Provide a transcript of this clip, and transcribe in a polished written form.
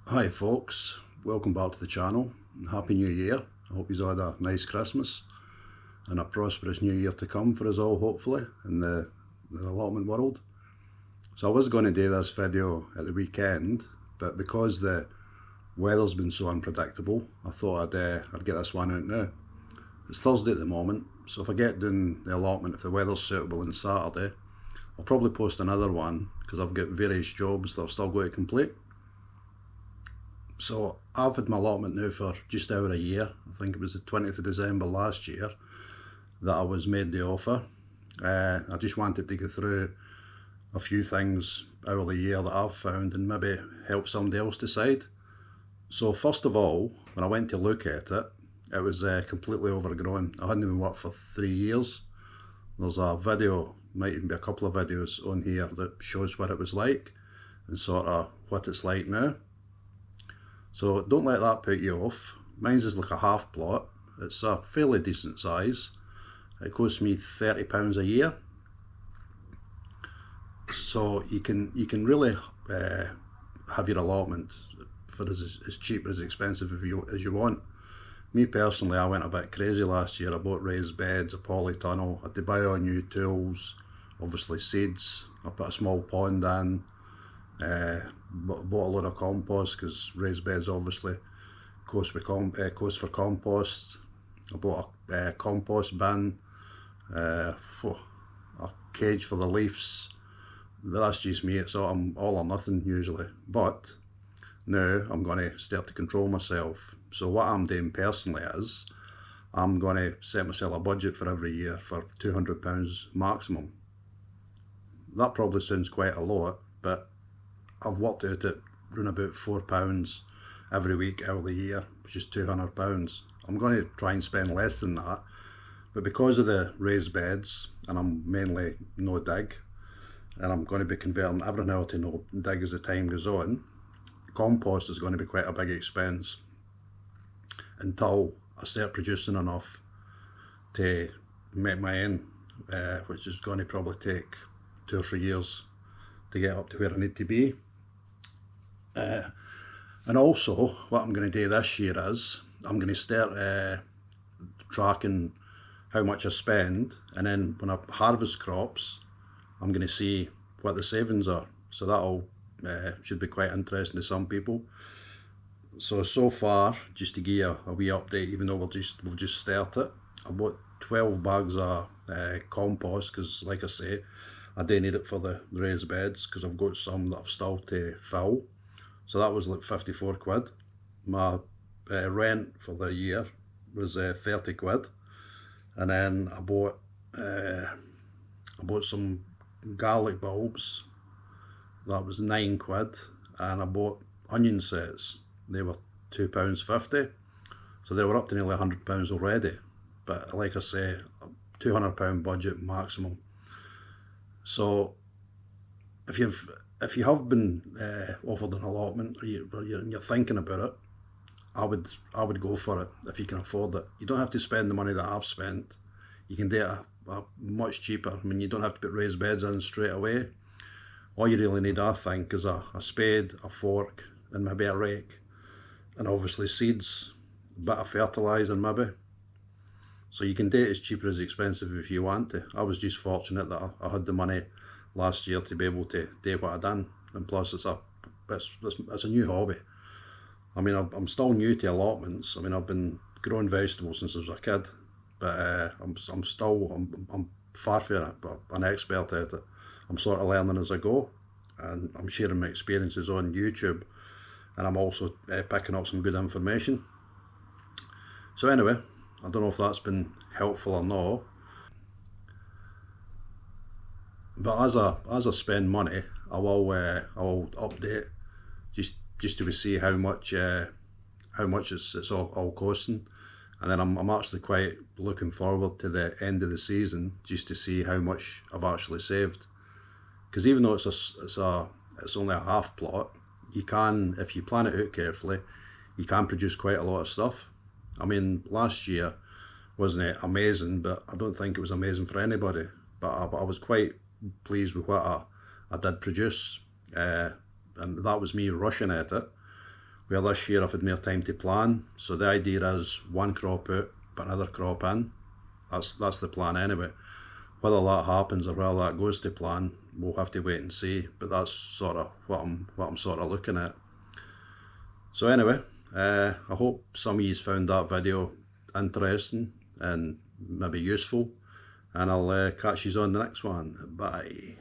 Hi folks, welcome back to the channel and Happy New Year. I hope you've had a nice Christmas and a prosperous new year to come for us all, hopefully, in the allotment world. So I was going to do this video at the weekend, but because the weather's been so unpredictable, I thought I'd get this one out now. It's Thursday at the moment, so if I get doing the allotment, if the weather's suitable on Saturday, I'll probably post another one because I've got various jobs that I've still got to complete. So I've had my allotment now for just over a year. I think it was the 20th of December last year that I was made the offer. I just wanted to go through a few things out of the year that I've found and maybe help somebody else decide. So first of all, when I went to look at it, it was completely overgrown. I hadn't even worked for 3 years. There's a video, might even be a couple of videos on here that shows what it was like and sort of what it's like now. So don't let that put you off. Mine's is like a half plot. It's a fairly decent size. It costs me £30 a year. So you can really have your allotment for as cheap or as expensive as you want. Me personally, I went a bit crazy last year. I bought raised beds, a polytunnel, I had to buy all new tools, obviously seeds. I put a small pond in. Bought a load of compost because raised beds obviously cost for compost. I bought a compost bin, a cage for the leaves. But that's just me. I'm all or nothing usually. But now I'm going to start to control myself. So what I'm doing personally is I'm going to set myself a budget for every year for £200 maximum. That probably sounds quite a lot, but I've worked out at around about £4 every week out of the year, which is £200. I'm going to try and spend less than that, but because of the raised beds, and I'm mainly no dig, and I'm going to be converting everything out to no dig as the time goes on, compost is going to be quite a big expense until I start producing enough to make my end, which is going to probably take 2 or 3 years to get up to where I need to be. And also what I'm going to do this year is I'm going to start tracking how much I spend, and then when I harvest crops I'm going to see what the savings are. So that'll should be quite interesting to some people. So far, just to give you a wee update, even though we've just started, I bought 12 bags of compost because, like I say, I do need it for the raised beds because I've got some that I've still to fill. So that was like 54 quid. My rent for the year was 30 quid. And then I bought some garlic bulbs. That was 9 quid. And I bought onion sets. They were £2.50. So they were up to nearly £100 already. But like I say, £200 budget maximum. So if you have been offered an allotment or you're thinking about it, I would go for it if you can afford it. You don't have to spend the money that I've spent. You can do it a much cheaper. I mean, you don't have to put raised beds in straight away. All you really need, I think, is a spade, a fork, and maybe a rake, and obviously seeds, a bit of fertiliser maybe. So you can do it as cheap or as expensive if you want to. I was just fortunate that I had the money last year to be able to do what I done, and plus it's a new hobby. I mean, I'm still new to allotments. I mean, I've been growing vegetables since I was a kid, but I'm far from an expert at it. I'm sort of learning as I go, and I'm sharing my experiences on YouTube, and I'm also picking up some good information. So anyway, I don't know if that's been helpful or not, but as I spend money, I will update just to see how much it's all costing, and then I'm actually quite looking forward to the end of the season just to see how much I've actually saved. Because even though it's only a half plot, you can, if you plan it out carefully, you can produce quite a lot of stuff. I mean, last year wasn't it amazing, but I don't think it was amazing for anybody. But I was quite pleased with what I did produce, and that was me rushing at it. Where this year I've had more time to plan, so the idea is one crop out but another crop in. That's the plan anyway. Whether that happens or whether that goes to plan, we'll have to wait and see, but that's sort of what I'm sort of looking at. So anyway, I hope some of you found that video interesting and maybe useful, and I'll catch you on the next one. Bye.